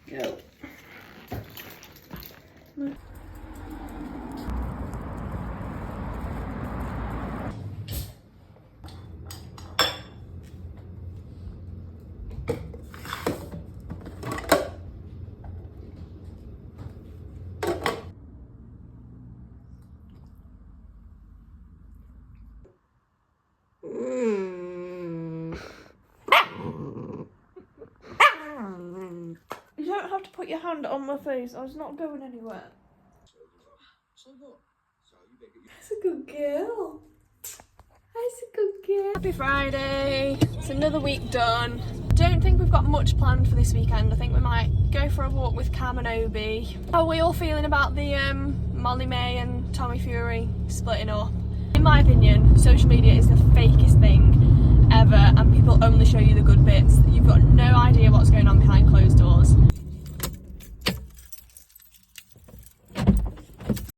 Go. You don't have to put your hand on my face. I was not going anywhere. That's a good girl. That's a good girl. Happy Friday. It's another week done. Don't think we've got much planned for this weekend. I think we might go for a walk with Cam and Obi. How are we all feeling about the Molly May and Tommy Fury splitting up? In my opinion, social media is the fakest thing ever, and people only show you the good bits. You've got no